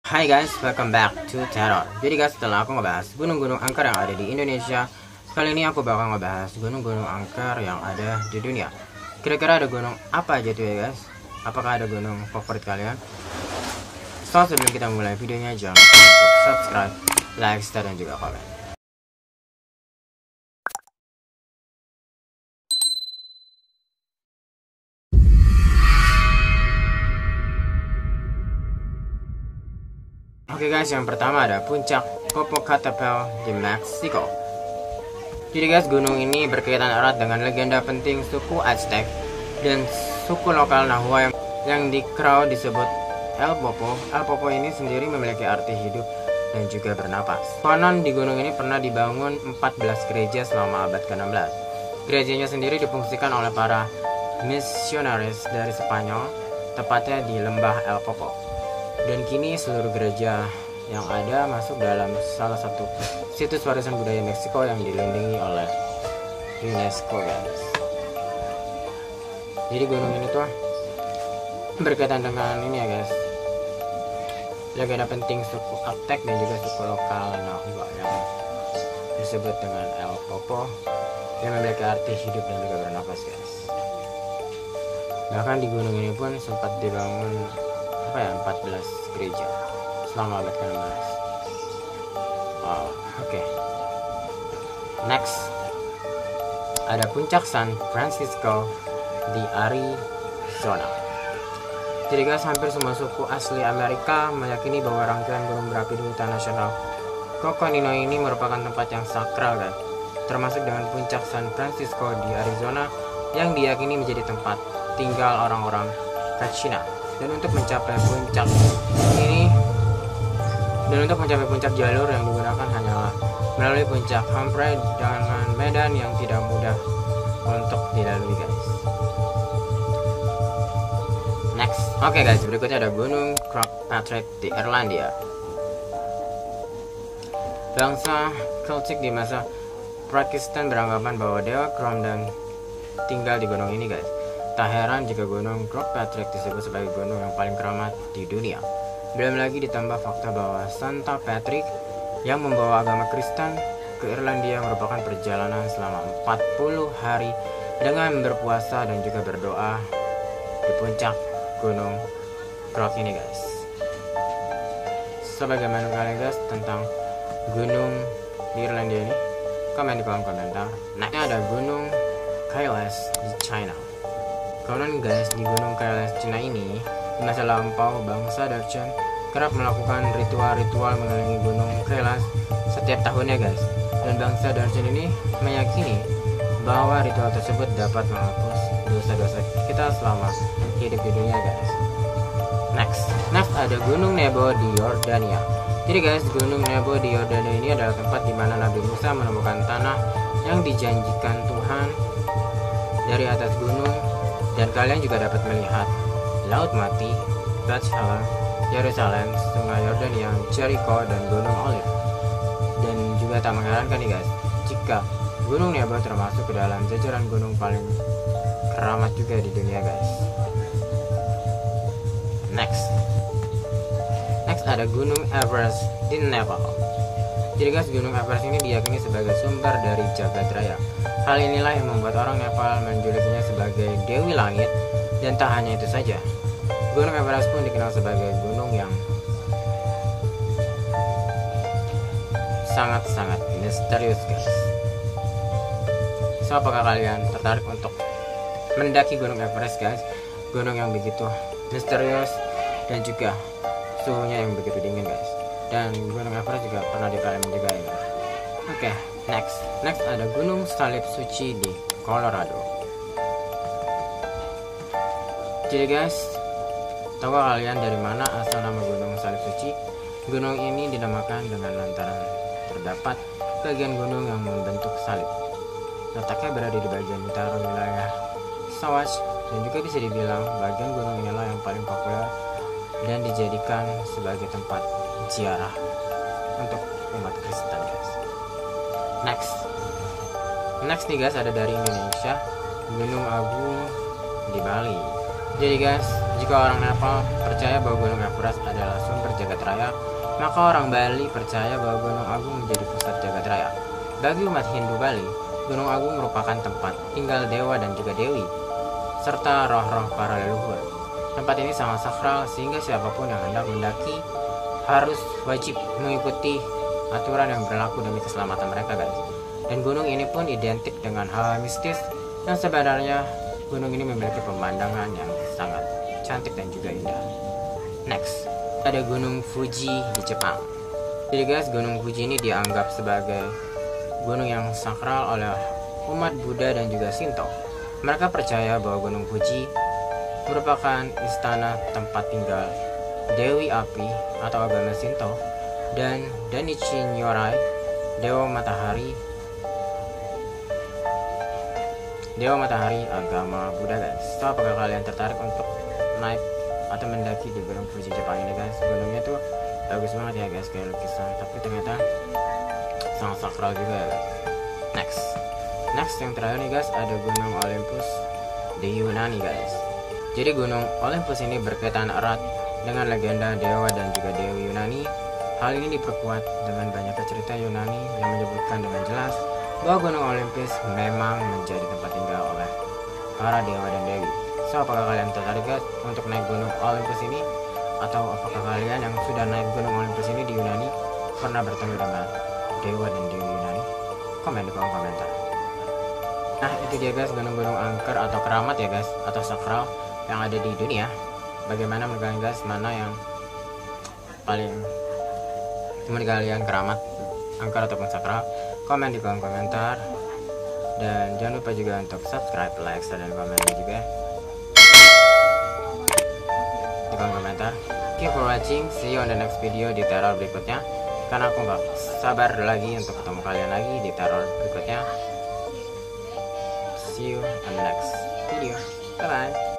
Hai guys, welcome back to Terror. Jadi guys, setelah aku ngebahas gunung-gunung angker yang ada di Indonesia, kali ini aku bakal ngebahas gunung-gunung angker yang ada di dunia. Kira-kira ada gunung apa aja tuh ya guys? Apakah ada gunung favorit kalian? So, sebelum kita mulai videonya, jangan lupa untuk subscribe, like, share, dan juga komen. Oke guys, yang pertama ada puncak Popocatépetl di Meksiko. Jadi guys, gunung ini berkaitan erat dengan legenda penting suku Aztec dan suku lokal Nahua yang di Krau disebut El Popo. El Popo ini sendiri memiliki arti hidup dan juga bernapas. Konon di gunung ini pernah dibangun 14 gereja selama abad ke-16. Gerejanya sendiri difungsikan oleh para misionaris dari Spanyol, tepatnya di lembah El Popo. Dan kini seluruh gereja yang ada masuk dalam salah satu situs warisan budaya Meksiko yang dilindungi oleh UNESCO guys. Jadi gunung ini tuh berkaitan dengan ini ya guys, legenda penting suku Aztec dan juga suku lokal Nahua yang disebut dengan El Popo, yang memiliki arti hidup dan juga bernapas guys. Bahkan di gunung ini pun sempat dibangun 14 gereja selama abad ke-16. Oke. Next ada puncak San Francisco di Arizona. Jadi guys, hampir semua suku asli Amerika meyakini bahwa rangkaian gunung berapi di hutan nasional Coconino ini merupakan tempat yang sakral guys, termasuk dengan puncak San Francisco di Arizona yang diyakini menjadi tempat tinggal orang-orang Kachina. Dan untuk mencapai puncak jalur yang digunakan hanyalah melalui puncak Humphrey dengan medan yang tidak mudah untuk dilalui guys. Next, oke guys, berikutnya ada Gunung Kirkpatrick di Irlandia. Bangsa Celtic di masa Prakistan beranggapan bahwa dewa Cromdan tinggal di gunung ini guys. Tak heran jika gunung Kirkpatrick disebut sebagai gunung yang paling keramat di dunia. Belum lagi ditambah fakta bahwa Santa Patrick yang membawa agama Kristen ke Irlandia merupakan perjalanan selama 40 hari dengan berpuasa dan juga berdoa di puncak gunung Kirk ini guys. Sebagaimana kalian guys tentang gunung di Irlandia ini? Komen di kolom komentar. Nah, ini ada gunung Kailash di China. Konon guys, di gunung Kailash Cina ini, di masa lampau bangsa Darchen kerap melakukan ritual-ritual mengelilingi gunung Kailash setiap tahunnya guys. Dan bangsa Darchen ini meyakini bahwa ritual tersebut dapat menghapus dosa-dosa kita selama hidup di dunia guys. Next ada Gunung Nebo di Yordania. Jadi guys, Gunung Nebo di Yordania ini adalah tempat di mana Nabi Musa menemukan tanah yang dijanjikan Tuhan dari atas gunung. Dan kalian juga dapat melihat Laut Mati, Bethlehem, Yerusalem, Sungai Yordania, Jericho, dan Gunung Olive. Dan juga tak mengherankan nih guys, jika Gunung Nebo termasuk ke dalam jajaran gunung paling keramat juga di dunia guys. Next ada Gunung Everest di Nepal. Jadi guys, Gunung Everest ini diyakini sebagai sumber dari jagat raya. Hal inilah yang membuat orang Nepal menjulukinya sebagai Dewi Langit. Dan tak hanya itu saja, Gunung Everest pun dikenal sebagai gunung yang sangat-sangat misterius guys. So, apakah kalian tertarik untuk mendaki Gunung Everest guys? Gunung yang begitu misterius dan juga suhunya yang begitu dingin guys. Dan Gunung Everest juga pernah dipelajari juga ya. Oke, next ada Gunung Salib Suci di Colorado. Jadi guys, tahu kalian dari mana asal nama Gunung Salib Suci? Gunung ini dinamakan dengan lantaran terdapat bagian gunung yang membentuk salib. Letaknya berada di bagian utara wilayah Sawatch, dan juga bisa dibilang bagian gunung inilah yang paling populer dan dijadikan sebagai tempat ziarah untuk umat Kristen guys. Next nih guys, ada dari Indonesia, Gunung Agung di Bali. Jadi guys, jika orang Nepal percaya bahwa Gunung Everest adalah sumber jagat raya, maka orang Bali percaya bahwa Gunung Agung menjadi pusat jagat raya. Bagi umat Hindu Bali, Gunung Agung merupakan tempat tinggal dewa dan juga dewi, serta roh-roh para leluhur. Tempat ini sangat sakral sehingga siapapun yang hendak mendaki harus wajib mengikuti aturan yang berlaku demi keselamatan mereka, guys. Dan gunung ini pun identik dengan hal mistis yang sebenarnya gunung ini memiliki pemandangan yang sangat cantik dan juga indah. Next, ada Gunung Fuji di Jepang. Jadi guys, Gunung Fuji ini dianggap sebagai gunung yang sakral oleh umat Buddha dan juga Shinto. Mereka percaya bahwa Gunung Fuji merupakan istana tempat tinggal Dewi Api atau agama Shinto, dan Danichi Nyorai, Dewa Matahari agama Buddha, guys. So, apakah kalian tertarik untuk naik atau mendaki di Gunung Fuji Jepang ini, guys? Gunungnya tuh bagus banget ya, guys, kayak lukisan, tapi ternyata sangat sakral juga ya, guys. Next yang terakhir nih, guys, ada Gunung Olympus di Yunani, guys. Jadi Gunung Olympus ini berkaitan erat dengan legenda dewa dan juga dewi Yunani. Hal ini diperkuat dengan banyaknya cerita Yunani yang menyebutkan dengan jelas bahwa Gunung Olympus memang menjadi tempat tinggal oleh para dewa dan dewi. So, apakah kalian tertarik, guys, untuk naik Gunung Olympus ini? Atau apakah kalian yang sudah naik Gunung Olympus ini di Yunani pernah bertemu dengan dewa dan dewi Yunani? Komen di kolom komentar. Nah, itu dia, guys, gunung-gunung angker atau keramat ya, guys, atau sakral yang ada di dunia. Bagaimana menurut kalian, guys, mana yang paling menurut kalian keramat, angker ataupun sakral? Komen di kolom komentar. Dan jangan lupa juga untuk subscribe, like, share, dan komen juga di kolom komentar. Thank you for watching. See you on the next video di teror berikutnya, karena aku gak sabar lagi untuk ketemu kalian lagi di teror berikutnya. See you on the next video. Bye bye.